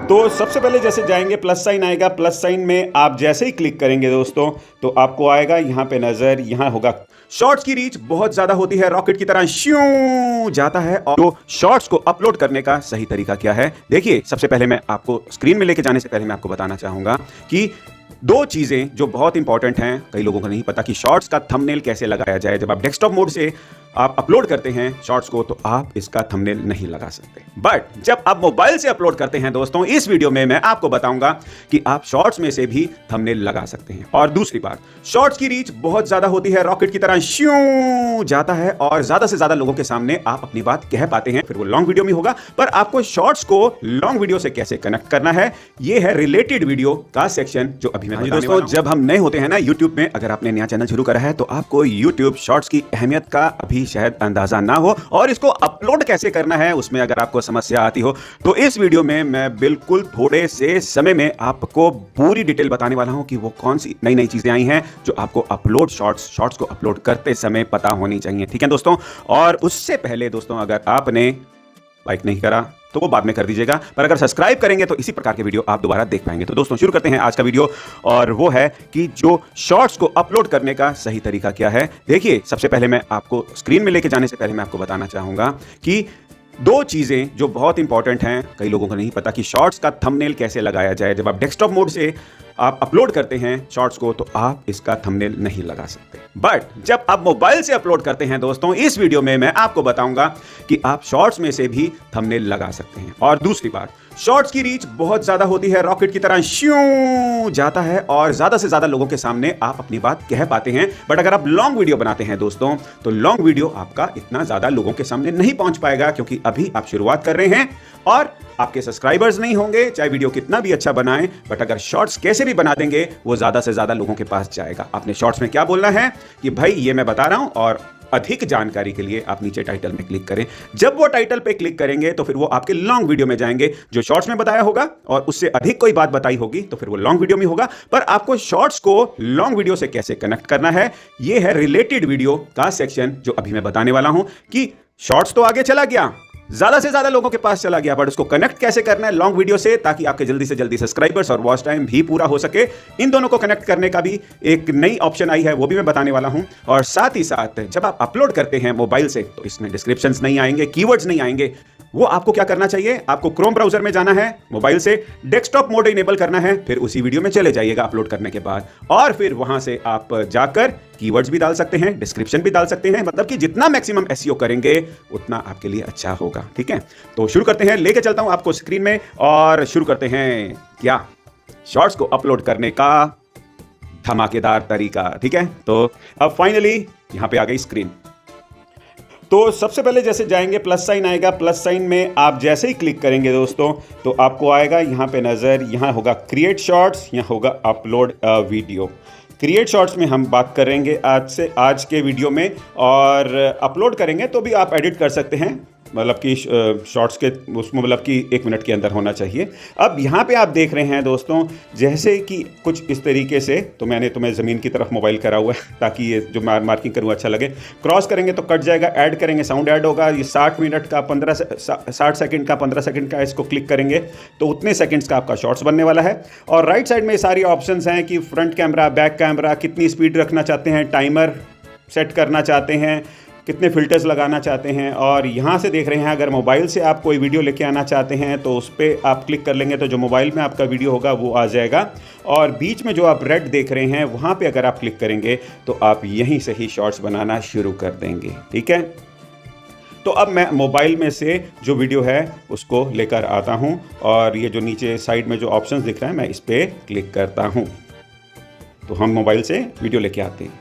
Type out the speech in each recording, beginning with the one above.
तो सबसे पहले जैसे जाएंगे प्लस साइन आएगा, प्लस साइन में आप जैसे ही क्लिक करेंगे दोस्तों तो आपको आएगा यहाँ पे नजर, यहाँ होगा शॉर्ट्स की रीच बहुत ज्यादा होती है, रॉकेट की तरह श्यू जाता है। और तो शॉर्ट्स को अपलोड करने का सही तरीका क्या है, देखिए सबसे पहले मैं आपको स्क्रीन में लेके जाने से पहले मैं आपको बताना चाहूंगा कि दो चीजें जो बहुत इंपॉर्टेंट हैं, कई लोगों को नहीं पता कि शॉर्ट्स का थंबनेल कैसे लगाया जाए। जब आप डेस्कटॉप मोड से आप अपलोड करते हैं शॉर्ट्स को तो आप इसका थंबनेल नहीं लगा सकते, बट जब आप मोबाइल से अपलोड करते हैं दोस्तों, इस वीडियो में मैं आपको बताऊंगा कि आप शॉर्ट्स में से भी थंबनेल लगा सकते हैं। और दूसरी बात, शॉर्ट्स की रीच बहुत ज्यादा होती है, रॉकेट की तरह श्यू जाता है और ज्यादा से ज्यादा लोगों के सामने आप अपनी बात कह पाते हैं। फिर वो लॉन्ग वीडियो में होगा, पर आपको शॉर्ट्स को लॉन्ग वीडियो से कैसे कनेक्ट करना है, ये है रिलेटेड वीडियो का सेक्शन जो अभी मैं दोस्तों, जब हम नए होते हैं ना यूट्यूब में, अगर आपने नया चैनल शुरू करा है तो आपको यूट्यूब शॉर्ट्स की अहमियत का अभी शायद अंदाजा ना हो और इसको अपलोड कैसे करना है उसमें अगर आपको समस्या आती हो, तो इस वीडियो में मैं बिल्कुल थोड़े से समय में आपको पूरी डिटेल बताने वाला हूं कि वो कौन सी नई नई चीजें आई हैं जो आपको अपलोड शॉर्ट्स को अपलोड करते समय पता होनी चाहिए। ठीक है दोस्तों, और उससे पहले दोस्तों अगर आपने लाइक नहीं करा तो वो बाद में कर दीजिएगा, पर अगर सब्सक्राइब करेंगे तो इसी प्रकार के वीडियो आप दोबारा देख पाएंगे। तो दोस्तों शुरू करते हैं आज का वीडियो, और वो है कि जो शॉर्ट्स को अपलोड करने का सही तरीका क्या है। देखिए सबसे पहले मैं आपको स्क्रीन में लेके जाने से पहले मैं आपको बताना चाहूंगा कि दो चीजें जो बहुत इंपॉर्टेंट हैं, कई लोगों को नहीं पता कि शॉर्ट्स का थंबनेल कैसे लगाया जाए। जब आप डेस्कटॉप मोड से आप अपलोड करते हैं शॉर्ट्स को तो आप इसका थंबनेल नहीं लगा सकते, बट जब आप मोबाइल से अपलोड करते हैं दोस्तों, इस वीडियो में मैं आपको बताऊंगा कि आप शॉर्ट्स में से भी थंबनेल लगा सकते हैं। और दूसरी बात, शॉर्ट्स की रीच बहुत ज्यादा होती है, रॉकेट की तरह श्यू जाता है और ज्यादा से ज्यादा लोगों के सामने आप अपनी बात कह पाते हैं। बट अगर आप लॉन्ग वीडियो बनाते हैं दोस्तों तो लॉन्ग वीडियो आपका इतना ज्यादा लोगों के सामने नहीं पहुंच पाएगा, क्योंकि अभी आप शुरुआत कर रहे हैं और आपके सब्सक्राइबर्स नहीं होंगे चाहे वीडियो कितना भी अच्छा बनाएं। बट अगर शॉर्ट्स कैसे भी बना देंगे वो ज्यादा से ज्यादा लोगों के पास जाएगा। आपने शॉर्ट्स में क्या बोलना है कि भाई ये मैं बता रहा हूं, और अधिक जानकारी के लिए आप नीचे टाइटल में क्लिक करें। जब वो टाइटल पे क्लिक करेंगे तो फिर वो आपके लॉन्ग वीडियो में जाएंगे, जो शॉर्ट्स में बताया होगा और उससे अधिक कोई बात बताई होगी तो फिर वो लॉन्ग वीडियो में होगा। पर आपको शॉर्ट्स को लॉन्ग वीडियो से कैसे कनेक्ट करना है, ये है रिलेटेड वीडियो का सेक्शन जो अभी मैं बताने वाला हूं कि शॉर्ट्स तो आगे चला गया, ज्यादा से ज्यादा लोगों के पास चला गया, बट उसको कनेक्ट कैसे करना है लॉन्ग वीडियो से, ताकि आपके जल्दी से जल्दी सब्सक्राइबर्स और वॉच टाइम भी पूरा हो सके। इन दोनों को कनेक्ट करने का भी एक नई ऑप्शन आई है, वो भी मैं बताने वाला हूं। और साथ ही साथ जब आप अपलोड करते हैं मोबाइल से तो इसमें डिस्क्रिप्शंस नहीं आएंगे, कीवर्ड्स नहीं आएंगे। वो आपको क्या करना चाहिए, आपको क्रोम ब्राउजर में जाना है, मोबाइल से डेस्कटॉप मोड इनेबल करना है, फिर उसी वीडियो में चले जाइएगा अपलोड करने के बाद, और फिर वहां से आप जाकर कीवर्ड्स भी डाल सकते हैं, डिस्क्रिप्शन भी डाल सकते हैं। मतलब कि जितना मैक्सिमम एसईओ करेंगे उतना आपके लिए अच्छा होगा। ठीक है, तो शुरू करते हैं, लेके चलता हूं आपको स्क्रीन में और शुरू करते हैं क्या शॉर्ट्स को अपलोड करने का धमाकेदार तरीका। ठीक है, तो अब फाइनली यहां पे आ गई स्क्रीन। तो सबसे पहले जैसे जाएंगे प्लस साइन आएगा, प्लस साइन में आप जैसे ही क्लिक करेंगे दोस्तों तो आपको आएगा यहाँ पे नज़र, यहाँ होगा क्रिएट शॉर्ट्स, यहाँ होगा अपलोड वीडियो। क्रिएट शॉर्ट्स में हम बात करेंगे आज के वीडियो में, और अपलोड करेंगे तो भी आप एडिट कर सकते हैं, मतलब कि शॉर्ट्स के उसमें मतलब कि 1 मिनट के अंदर होना चाहिए। अब यहाँ पे आप देख रहे हैं दोस्तों जैसे कि कुछ इस तरीके से, तो मैंने तुम्हें ज़मीन की तरफ मोबाइल करा हुआ है ताकि ये जो मार्किंग करूँ अच्छा लगे। क्रॉस करेंगे तो कट जाएगा, ऐड करेंगे साउंड ऐड होगा। ये 60 मिनट का 60 सेकंड का 15 सेकंड का, इसको क्लिक करेंगे तो उतने सेकंड्स का आपका शॉर्ट्स बनने वाला है। और राइट साइड में सारी ऑप्शंस हैं कि फ्रंट कैमरा, बैक कैमरा, कितनी स्पीड रखना चाहते हैं, टाइमर सेट करना चाहते हैं, कितने फिल्टर्स लगाना चाहते हैं। और यहाँ से देख रहे हैं अगर मोबाइल से आप कोई वीडियो लेके आना चाहते हैं तो उस पर आप क्लिक कर लेंगे तो जो मोबाइल में आपका वीडियो होगा वो आ जाएगा। और बीच में जो आप रेड देख रहे हैं वहाँ पे अगर आप क्लिक करेंगे तो आप यहीं से ही शॉर्ट्स बनाना शुरू कर देंगे। ठीक है, तो अब मैं मोबाइल में से जो वीडियो है उसको लेकर आता हूँ, और ये जो नीचे साइड में जो ऑप्शंस दिख रहा है मैं इस पर क्लिक करता हूँ, तो हम मोबाइल से वीडियो लेके आते हैं।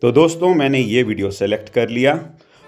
तो दोस्तों मैंने ये वीडियो सेलेक्ट कर लिया,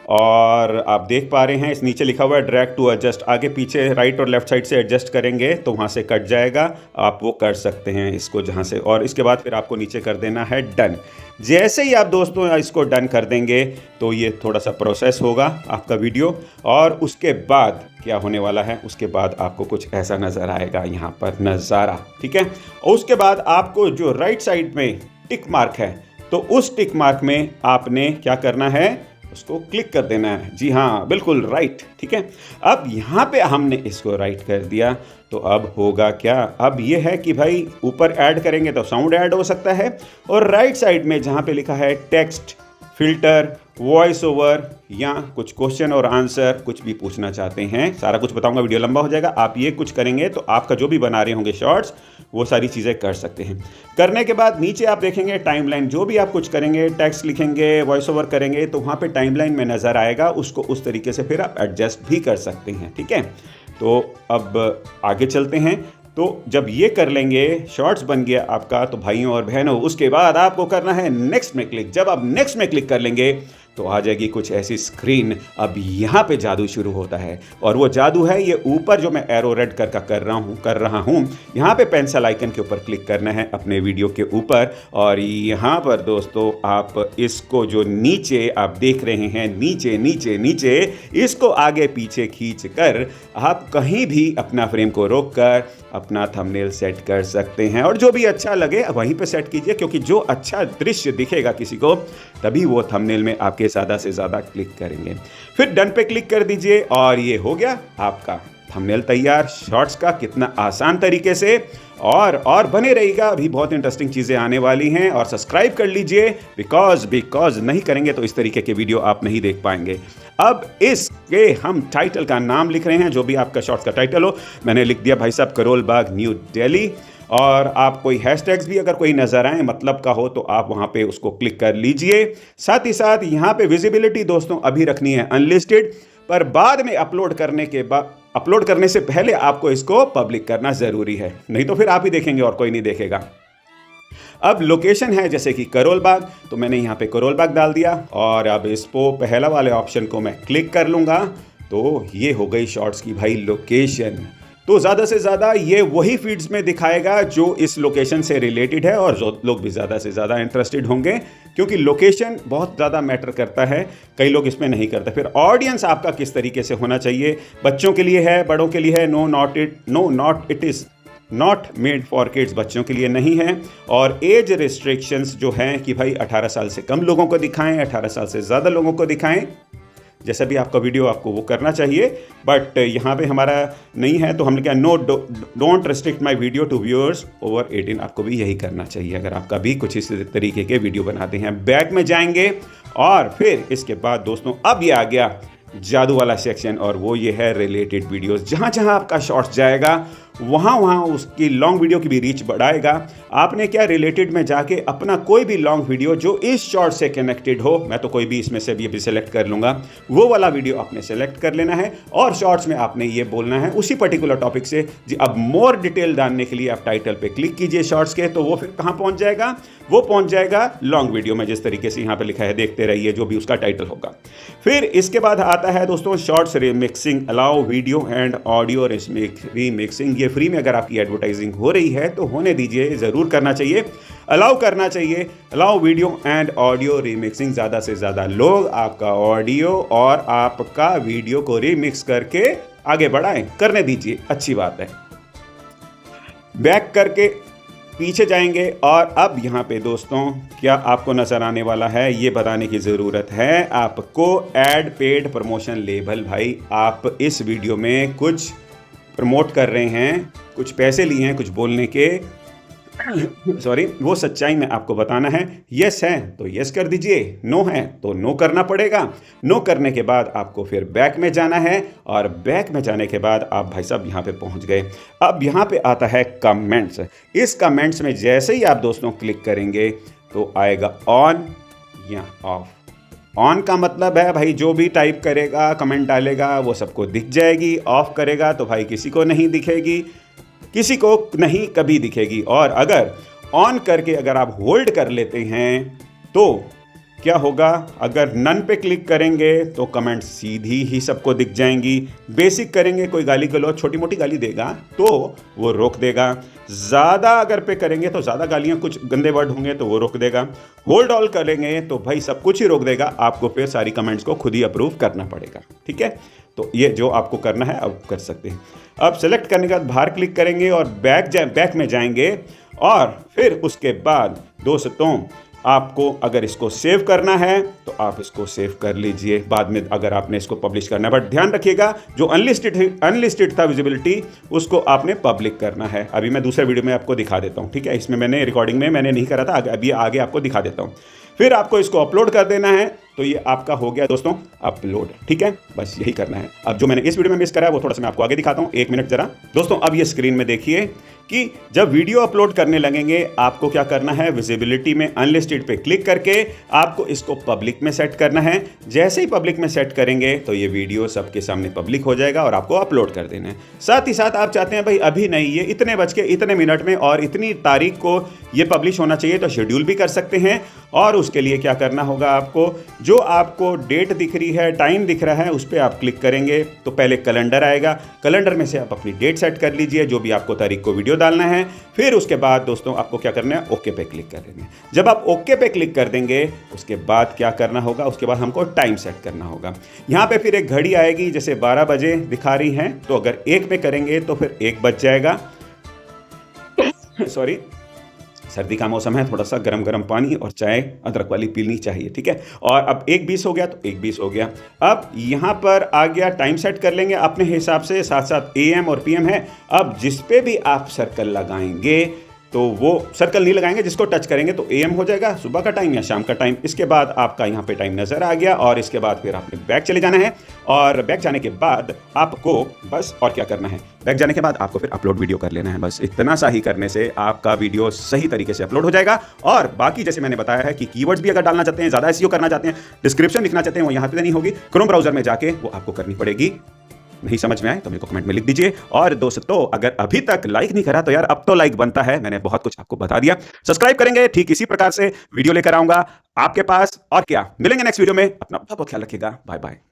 और आप देख पा रहे हैं इस नीचे लिखा हुआ है ड्रैग टू एडजस्ट। आगे पीछे राइट और लेफ्ट साइड से एडजस्ट करेंगे तो वहाँ से कट जाएगा, आप वो कर सकते हैं इसको जहाँ से। और इसके बाद फिर आपको नीचे कर देना है डन। जैसे ही आप दोस्तों इसको डन कर देंगे तो ये थोड़ा सा प्रोसेस होगा आपका वीडियो, और उसके बाद क्या होने वाला है, उसके बाद आपको कुछ ऐसा नज़र आएगा यहाँ पर नज़ारा। ठीक है, और उसके बाद आपको जो राइट साइड में टिक मार्क है तो उस टिक मार्क में आपने क्या करना है, उसको क्लिक कर देना है। जी हाँ, बिल्कुल राइट, ठीक है। अब यहाँ पे हमने इसको राइट कर दिया, तो अब होगा क्या, अब ये है कि भाई ऊपर ऐड करेंगे तो साउंड ऐड हो सकता है, और राइट साइड में जहाँ पे लिखा है टेक्स्ट, फिल्टर, वॉइस ओवर या कुछ क्वेश्चन और आंसर, कुछ भी पूछना चाहते हैं, सारा कुछ बताऊंगा, वीडियो लंबा हो जाएगा। आप ये कुछ करेंगे तो आपका जो भी बना रहे होंगे शॉर्ट्स, वो सारी चीज़ें कर सकते हैं। करने के बाद नीचे आप देखेंगे टाइमलाइन, जो भी आप कुछ करेंगे, टेक्स्ट लिखेंगे, वॉइस ओवर करेंगे, तो वहाँ पे टाइमलाइन में नज़र आएगा, उसको उस तरीके से फिर आप एडजस्ट भी कर सकते हैं, ठीक है। तो अब आगे चलते हैं। तो जब ये कर लेंगे, शॉर्ट्स बन गया आपका, तो भाइयों और बहनों उसके बाद आपको करना है नेक्स्ट में क्लिक। जब आप नेक्स्ट में क्लिक कर लेंगे तो आ जाएगी कुछ ऐसी स्क्रीन। अब यहाँ पे जादू शुरू होता है, और वो जादू है ये ऊपर जो मैं एरो रेड कर रहा हूँ, यहाँ पे पेंसिल आइकन के ऊपर क्लिक करना है अपने वीडियो के ऊपर, और यहाँ पर दोस्तों आप इसको जो नीचे आप देख रहे हैं, नीचे नीचे नीचे, इसको आगे पीछे खींच कर आप कहीं भी अपना फ्रेम को रोक कर अपना थंबनेल सेट कर सकते हैं, और जो भी अच्छा लगे वहीं पे सेट कीजिए, क्योंकि जो अच्छा दृश्य दिखेगा किसी को, तभी वो थंबनेल में आपके ज़्यादा से ज़्यादा क्लिक करेंगे। फिर डन पे क्लिक कर दीजिए, और ये हो गया आपका थंबनेल तैयार शॉर्ट्स का। कितना आसान तरीके से, और बने रहिएगा, अभी बहुत इंटरेस्टिंग चीज़ें आने वाली हैं। और सब्सक्राइब कर लीजिए, बिकॉज नहीं करेंगे तो इस तरीके के वीडियो आप नहीं देख पाएंगे। अब इसके हम टाइटल का नाम लिख रहे हैं, जो भी आपका शॉर्ट्स का टाइटल हो। मैंने लिख दिया भाई साहब करोल बाग न्यू दिल्ली, और आप कोई हैशटैग्स भी अगर कोई नज़र आए मतलब का हो तो आप वहाँ पे उसको क्लिक कर लीजिए। साथ ही साथ यहाँ पे विजिबिलिटी दोस्तों अभी रखनी है अनलिस्टेड, पर बाद में अपलोड करने से पहले आपको इसको पब्लिक करना ज़रूरी है, नहीं तो फिर आप ही देखेंगे और कोई नहीं देखेगा। अब लोकेशन है जैसे कि करोल बाग, तो मैंने यहाँ पे करोल बाग डाल दिया, और अब इसको पहला वाले ऑप्शन को मैं क्लिक कर लूँगा, तो ये हो गई शॉर्ट्स की भाई लोकेशन। तो ज़्यादा से ज़्यादा ये वही फीड्स में दिखाएगा जो इस लोकेशन से रिलेटेड है, और जो लोग भी ज़्यादा से ज़्यादा इंटरेस्टेड होंगे, क्योंकि लोकेशन बहुत ज़्यादा मैटर करता है, कई लोग इसमें नहीं करते। फिर ऑडियंस आपका किस तरीके से होना चाहिए, बच्चों के लिए है, बड़ों के लिए है, it is not made for kids, बच्चों के लिए नहीं है। और एज रिस्ट्रिक्शंस जो हैं कि भाई 18 साल से कम लोगों को दिखाएं, 18 साल से ज़्यादा लोगों को दिखाएं, जैसा भी आपका वीडियो आपको वो करना चाहिए। बट यहाँ पे हमारा नहीं है, तो हमने क्या, don't restrict my video to viewers over 18, आपको भी यही करना चाहिए अगर आपका भी कुछ इस तरीके के वीडियो बनाते हैं। बैक में जाएंगे, और फिर इसके बाद दोस्तों अब ये आ गया जादू वाला सेक्शन, और वो ये है रिलेटेड वीडियोस। जहाँ जहाँ आपका शॉर्ट्स जाएगा वहाँ उसकी लॉन्ग वीडियो की भी रीच बढ़ाएगा। आपने क्या, रिलेटेड में जाके अपना कोई भी लॉन्ग वीडियो जो इस शॉर्ट से कनेक्टेड हो, मैं तो कोई भी इसमें से भी सेलेक्ट कर लूँगा, वो वाला वीडियो आपने सेलेक्ट कर लेना है, और शॉर्ट्स में आपने ये बोलना है उसी पर्टिकुलर टॉपिक से जी। अब मोर डिटेल जानने के लिए आप टाइटल पे क्लिक कीजिए शॉर्ट्स के, तो वो फिर कहाँ पहुँच जाएगा, वो पहुँच जाएगा लॉन्ग वीडियो में, जिस तरीके से यहाँ पर लिखा है, देखते रहिए जो भी उसका टाइटल होगा। फिर इसके बाद आता है दोस्तों shorts remixing, allow video and audio remixing. ये फ्री में अगर आपकी एडवर्टाइजिंग हो रही है तो होने दीजिए, ज़रूर करना चाहिए, अलाउ करना चाहिए। Allow video and audio remixing, ज़्यादा से ज़्यादा लोग आपका ऑडियो और आपका वीडियो को रीमिक्स करके आगे बढ़ाएं, करने दीजिए, अच्छी बात है। बैक करके पीछे जाएंगे, और अब यहाँ पे दोस्तों क्या आपको नज़र आने वाला है, ये बताने की ज़रूरत है आपको, ऐड पेड प्रमोशन लेबल। भाई आप इस वीडियो में कुछ प्रमोट कर रहे हैं, कुछ पैसे लिए हैं कुछ बोलने के, सॉरी, वो सच्चाई में आपको बताना है। यस है तो यस कर दीजिए, नो है तो नो करना पड़ेगा। नो करने के बाद आपको फिर बैक में जाना है, और बैक में जाने के बाद आप भाई साहब यहाँ पे पहुँच गए। अब यहाँ पे आता है कमेंट्स। इस कमेंट्स में जैसे ही आप दोस्तों क्लिक करेंगे तो आएगा ऑन या ऑफ। ऑन का मतलब है भाई जो भी टाइप करेगा, कमेंट डालेगा, वो सबको दिख जाएगी। ऑफ करेगा तो भाई किसी को नहीं दिखेगी, किसी को नहीं कभी दिखेगी। और अगर ऑन करके अगर आप होल्ड कर लेते हैं तो क्या होगा, अगर नन पे क्लिक करेंगे तो कमेंट सीधी ही सबको दिख जाएंगी। बेसिक करेंगे, कोई गाली गलौज छोटी मोटी गाली देगा तो वो रोक देगा। ज़्यादा अगर पे करेंगे तो ज़्यादा गालियाँ, कुछ गंदे वर्ड होंगे तो वो रोक देगा। होल्ड ऑल करेंगे तो भाई सब कुछ ही रोक देगा, आपको फिर सारी कमेंट्स को खुद ही अप्रूव करना पड़ेगा। ठीक है, तो ये जो आपको करना है अब कर सकते हैं। अब सेलेक्ट करने के बाद बाहर क्लिक करेंगे और बैक में जाएंगे, और फिर उसके बाद दोस्तों आपको अगर इसको सेव करना है तो आप इसको सेव कर लीजिए बाद में अगर आपने इसको पब्लिश करना है। बट ध्यान रखिएगा जो अनलिस्टेड था विजिबिलिटी उसको आपने पब्लिक करना है। अभी मैं दूसरे वीडियो में आपको दिखा देता हूँ, ठीक है। इसमें मैंने रिकॉर्डिंग में मैंने नहीं करा था, अभी आगे आपको दिखा देता हूँ। फिर आपको इसको अपलोड कर देना है, तो ये आपका हो गया दोस्तों अपलोड, ठीक है। बस यही करना है। अब जो मैंने इस वीडियो में मिस करा है वो थोड़ा सा मैं आपको आगे दिखाता हूँ, 1 मिनट जरा। दोस्तों अब ये स्क्रीन में देखिए कि जब वीडियो अपलोड करने लगेंगे आपको क्या करना है, विजिबिलिटी में अनलिस्टेड पे क्लिक करके आपको इसको पब्लिक में सेट करना है। जैसे ही पब्लिक में सेट करेंगे तो ये वीडियो सबके सामने पब्लिक हो जाएगा और आपको अपलोड कर देना है। साथ ही साथ आप चाहते हैं भाई अभी नहीं, ये इतने बज के इतने मिनट में और इतनी तारीख को ये पब्लिश होना चाहिए, तो शेड्यूल भी कर सकते हैं। और उसके लिए क्या करना होगा, आपको जो आपको डेट दिख रही है, टाइम दिख रहा है, उस पर आप क्लिक करेंगे तो पहले कैलेंडर आएगा। कैलेंडर में से आप अपनी डेट सेट कर लीजिए, जो भी आपको तारीख को वीडियो डालना है। फिर उसके बाद दोस्तों आपको क्या करना है, ओके पे क्लिक कर देंगे। जब आप ओके पे क्लिक कर देंगे उसके बाद क्या करना होगा, उसके बाद हमको टाइम सेट करना होगा। यहाँ पे फिर एक घड़ी आएगी, जैसे 12 बजे दिखा रही हैं, तो अगर 1 में करेंगे तो फिर 1 बज जाएगा। सॉरी, सर्दी का मौसम है, थोड़ा सा गरम गरम पानी और चाय अदरक वाली पीनी चाहिए, ठीक है। और अब 1:20 हो गया तो 1:20 हो गया। अब यहाँ पर आ गया, टाइम सेट कर लेंगे अपने हिसाब से, साथ साथ AM और PM है। अब जिस पे भी आप सर्कल लगाएंगे तो वो सर्कल नहीं लगाएंगे, जिसको टच करेंगे तो AM हो जाएगा, सुबह का टाइम या शाम का टाइम। इसके बाद आपका यहाँ पे टाइम नज़र आ गया और इसके बाद फिर आपने बैक चले जाना है। और बैक जाने के बाद आपको बस और क्या करना है, बैक जाने के बाद आपको फिर अपलोड वीडियो कर लेना है। बस इतना सा ही करने से आपका वीडियो सही तरीके से अपलोड हो जाएगा। और बाकी जैसे मैंने बताया है कि कीवर्ड्स भी अगर डालना चाहते हैं, ज़्यादा SEO करना चाहते हैं, डिस्क्रिप्शन लिखना चाहते हैं, वो यहाँ पे नहीं होगी, क्रोम ब्राउजर में जाके वो आपको करनी पड़ेगी। नहीं समझ में आए तो मेरे को कमेंट में लिख दीजिए। और दोस्तों अगर अभी तक लाइक नहीं करा तो यार अब तो लाइक बनता है, मैंने बहुत कुछ आपको बता दिया। सब्सक्राइब करेंगे, ठीक इसी प्रकार से वीडियो लेकर आऊंगा आपके पास। और क्या, मिलेंगे नेक्स्ट वीडियो में। अपना बहुत ख्याल रखिएगा, बाय बाय।